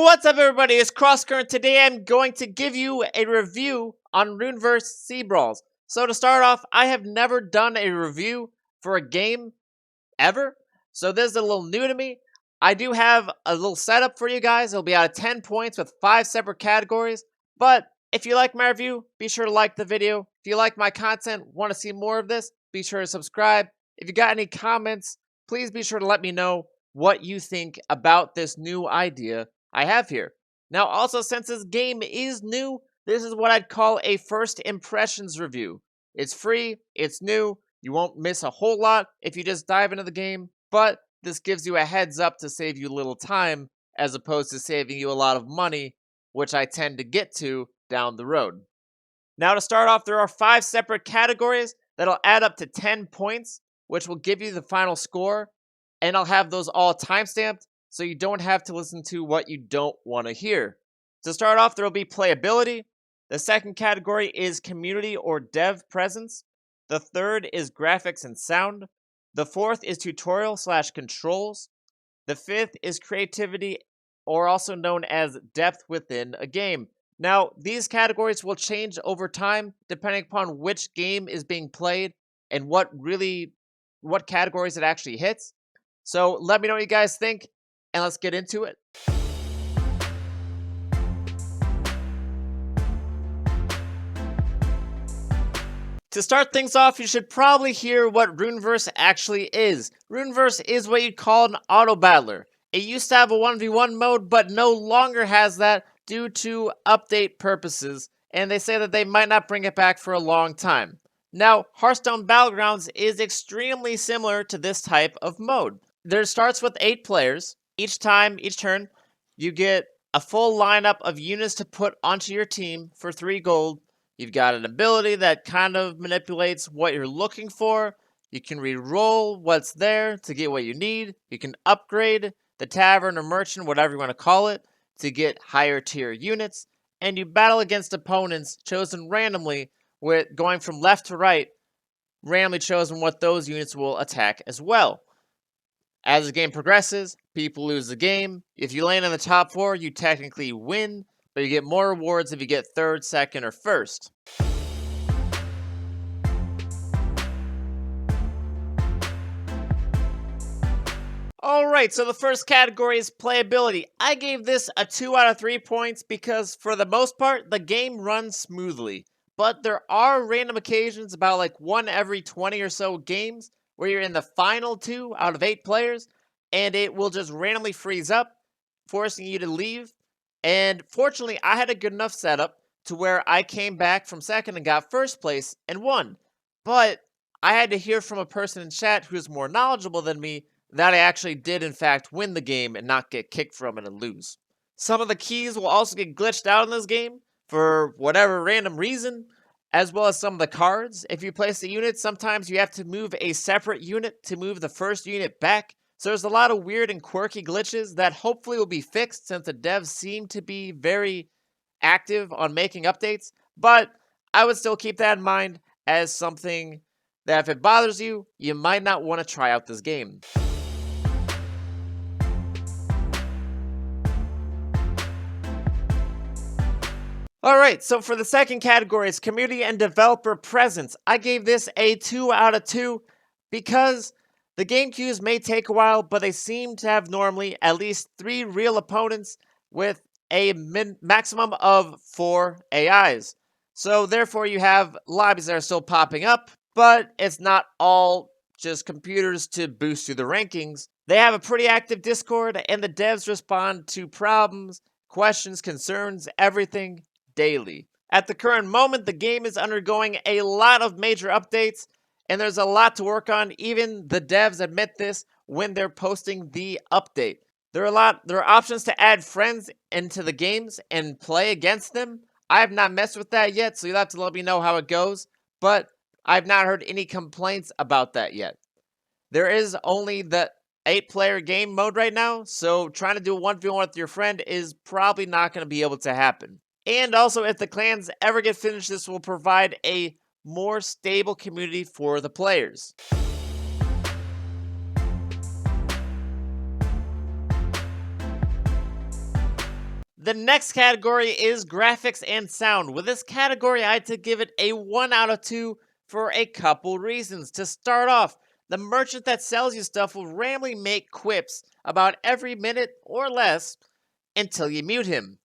What's up, everybody? It's Crosscurrent. Today I'm going to give you a review on Runeverse Sea Brawls. So to start off, I have never done a review for a game ever, so this is a little new to me. I do have a little setup for you guys. It'll be out of 10 points with 5 separate categories, but if you like my review, be sure to like the video. If you like my content, want to see more of this, be sure to subscribe. If you got any comments, please be sure to let me know what you think about this new idea I have here. Now, also, since this game is new, this is what I'd call a first impressions review. It's free, it's new, you won't miss a whole lot if you just dive into the game, but this gives you a heads up to save you a little time as opposed to saving you a lot of money, which I tend to get to down the road. Now, to start off, there are 5 separate categories that'll add up to 10 points, which will give you the final score, and I'll have those all timestamped so you don't have to listen to what you don't want to hear. To start off, there will be playability. The second category is community or dev presence. The third is graphics and sound. The fourth is tutorial/controls. The fifth is creativity, or also known as depth within a game. Now, these categories will change over time depending upon which game is being played and what categories it actually hits. So let me know what you guys think, and let's get into it. To start things off, you should probably hear what Runeverse actually is. Runeverse is what you'd call an auto battler. It used to have a 1v1 mode, but no longer has that due to update purposes, and they say that they might not bring it back for a long time. Now, Hearthstone Battlegrounds is extremely similar to this type of mode. There starts with 8 players. Each turn, you get a full lineup of units to put onto your team for 3 gold. You've got an ability that kind of manipulates what you're looking for. You can re-roll what's there to get what you need. You can upgrade the tavern or merchant, whatever you want to call it, to get higher tier units. And you battle against opponents chosen randomly, with going from left to right, randomly chosen what those units will attack as well. As the game progresses, people lose the game. If you land in the top 4, you technically win, but you get more rewards if you get 3rd, 2nd, or 1st. Alright, so the first category is playability. I gave this a 2 out of 3 points because, for the most part, the game runs smoothly. But there are random occasions, about like 1 every 20 or so games, where you're in the final 2 out of 8 players, and it will just randomly freeze up, forcing you to leave. And fortunately, I had a good enough setup to where I came back from 2nd and got 1st place and won. But I had to hear from a person in chat who's more knowledgeable than me that I actually did in fact win the game and not get kicked from it and lose. Some of the keys will also get glitched out in this game for whatever random reason, as well as some of the cards. If you place a unit, sometimes you have to move a separate unit to move the first unit back. So there's a lot of weird and quirky glitches that hopefully will be fixed, since the devs seem to be very active on making updates. But I would still keep that in mind as something that, if it bothers you, you might not want to try out this game. Alright, so for the second category, it's community and developer presence. I gave this a 2 out of 2 because the game queues may take a while, but they seem to have normally at least 3 real opponents with a maximum of 4 AIs. So therefore you have lobbies that are still popping up, but it's not all just computers to boost you the rankings. They have a pretty active Discord, and the devs respond to problems, questions, concerns, everything daily. At the current moment, the game is undergoing a lot of major updates, and there's a lot to work on. Even the devs admit this when they're posting the update. There are options to add friends into the games and play against them. I have not messed with that yet, so you'll have to let me know how it goes, but I've not heard any complaints about that yet. There is only the 8-player game mode right now, so trying to do a 1v1 with your friend is probably not going to be able to happen. And also, if the clans ever get finished, this will provide a more stable community for the players. The next category is graphics and sound. With this category, I had to give it a 1 out of 2 for a couple reasons. To start off, the merchant that sells you stuff will randomly make quips about every minute or less until you mute him.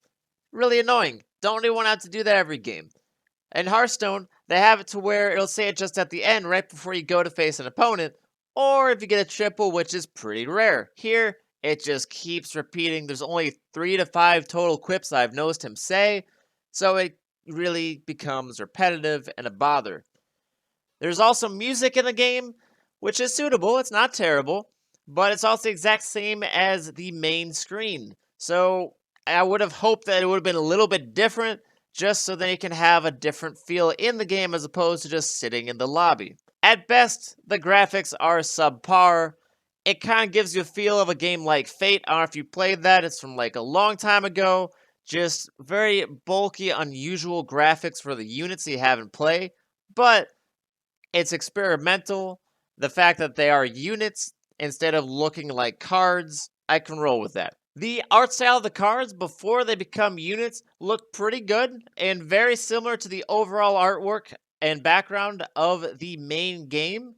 Really annoying. Don't really want to have to do that every game. In Hearthstone, they have it to where it'll say it just at the end, right before you go to face an opponent, or if you get a triple, which is pretty rare. Here, it just keeps repeating. There's only 3 to 5 total quips I've noticed him say, so it really becomes repetitive and a bother. There's also music in the game, which is suitable. It's not terrible, but it's also the exact same as the main screen. So I would have hoped that it would have been a little bit different, just so that you can have a different feel in the game as opposed to just sitting in the lobby. At best, the graphics are subpar. It kind of gives you a feel of a game like Fate. I don't know if you played that. It's from like a long time ago. Just very bulky, unusual graphics for the units you have in play. But it's experimental. The fact that they are units instead of looking like cards, I can roll with that. The art style of the cards before they become units look pretty good and very similar to the overall artwork and background of the main game.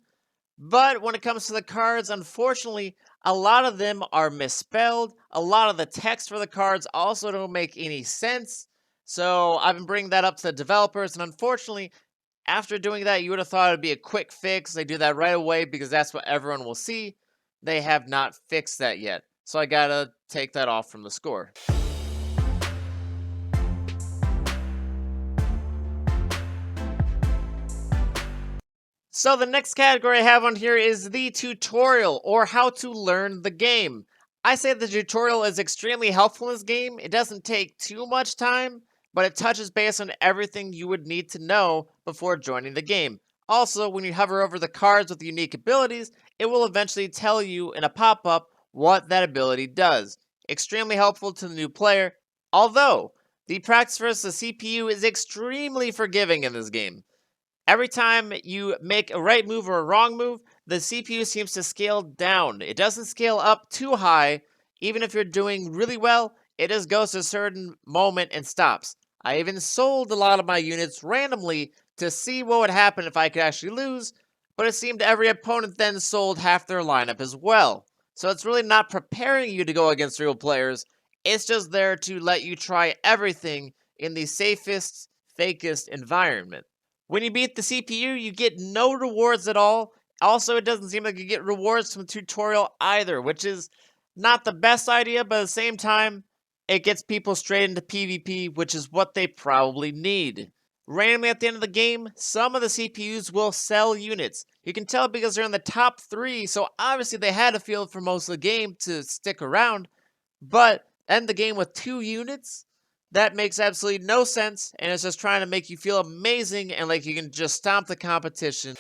But when it comes to the cards, unfortunately, a lot of them are misspelled. A lot of the text for the cards also don't make any sense. So I've been bringing that up to the developers, and unfortunately, after doing that, you would have thought it would be a quick fix. They do that right away because that's what everyone will see. They have not fixed that yet. So I gotta take that off from the score. So the next category I have on here is the tutorial, or how to learn the game. I say the tutorial is extremely helpful in this game. It doesn't take too much time, but it touches base on everything you would need to know before joining the game. Also, when you hover over the cards with unique abilities, it will eventually tell you in a pop-up what that ability does. Extremely helpful to the new player, although the practice versus the CPU is extremely forgiving in this game. Every time you make a right move or a wrong move, the CPU seems to scale down. It doesn't scale up too high. Even if you're doing really well, it just goes to a certain moment and stops. I even sold a lot of my units randomly to see what would happen if I could actually lose, but it seemed every opponent then sold half their lineup as well. So it's really not preparing you to go against real players. It's just there to let you try everything in the safest, fakest environment. When you beat the CPU, you get no rewards at all. Also, it doesn't seem like you get rewards from the tutorial either, which is not the best idea, but at the same time, it gets people straight into PvP, which is what they probably need. Randomly at the end of the game, some of the CPUs will sell units. You can tell because they're in the top 3, so obviously they had a field for most of the game to stick around, but end the game with 2 units? That makes absolutely no sense, and it's just trying to make you feel amazing and like you can just stomp the competition.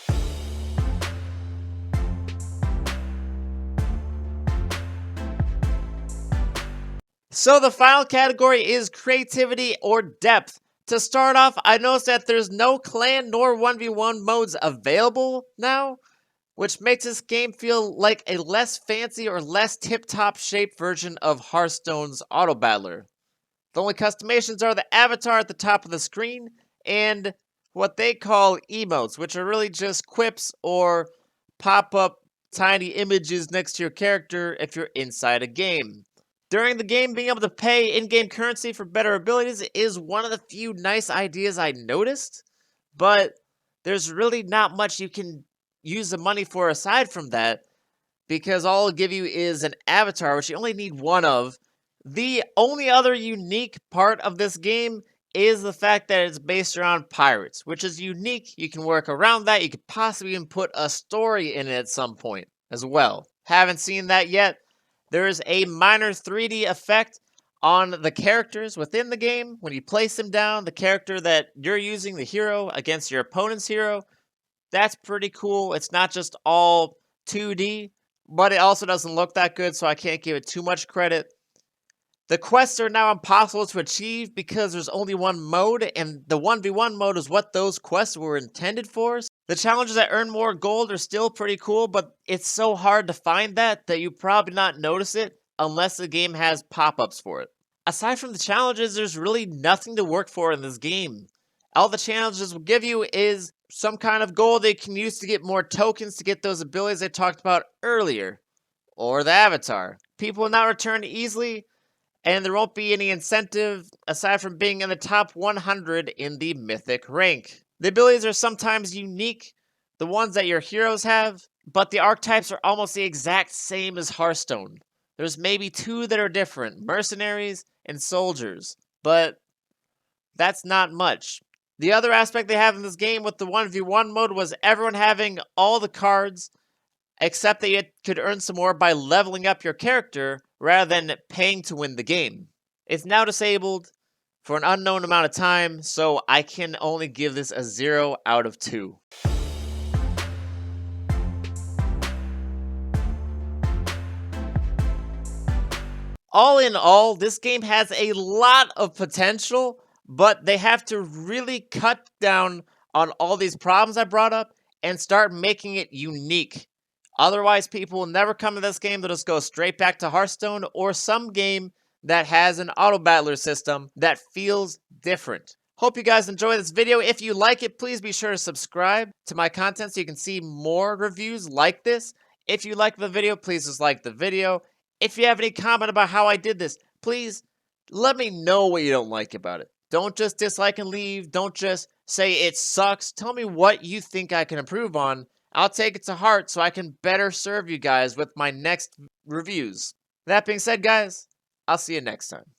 So the final category is creativity or depth. To start off, I noticed that there's no clan nor 1v1 modes available now, which makes this game feel like a less fancy or less tip-top shaped version of Hearthstone's Auto Battler. The only customizations are the avatar at the top of the screen and what they call emotes, which are really just quips or pop-up tiny images next to your character if you're inside a game. During the game, being able to pay in-game currency for better abilities is one of the few nice ideas I noticed, but there's really not much you can use the money for aside from that, because all it'll give you is an avatar, which you only need one of. The only other unique part of this game is the fact that it's based around pirates, which is unique. You can work around that. You could possibly even put a story in it at some point as well. Haven't seen that yet. There is a minor 3D effect on the characters within the game. When you place them down, the character that you're using, the hero, against your opponent's hero, that's pretty cool. It's not just all 2D, but it also doesn't look that good, so I can't give it too much credit. The quests are now impossible to achieve because there's only one mode, and the 1v1 mode is what those quests were intended for. The challenges that earn more gold are still pretty cool, but it's so hard to find that you probably not notice it unless the game has pop-ups for it. aside from the challenges, there's really nothing to work for in this game. All the challenges will give you is some kind of goal they can use to get more tokens to get those abilities I talked about earlier, or the avatar. People will not return easily, and there won't be any incentive aside from being in the top 100 in the mythic rank. The abilities are sometimes unique, the ones that your heroes have, but the archetypes are almost the exact same as Hearthstone. There's maybe two that are different, mercenaries and soldiers, but that's not much. The other aspect they have in this game with the 1v1 mode was everyone having all the cards, except that you could earn some more by leveling up your character rather than paying to win the game. It's now disabled for an unknown amount of time, so I can only give this a 0 out of 2. All in all, this game has a lot of potential, but they have to really cut down on all these problems I brought up and start making it unique. Otherwise, people will never come to this game. They'll just go straight back to Hearthstone or some game that has an auto battler system that feels different. Hope you guys enjoy this video. If you like it, please be sure to subscribe to my content so you can see more reviews like this. If you like the video, please just like the video. If you have any comment about how I did this, please let me know what you don't like about it. Don't just dislike and leave. Don't just say it sucks. Tell me what you think I can improve on. I'll take it to heart so I can better serve you guys with my next reviews. That being said, guys, I'll see you next time.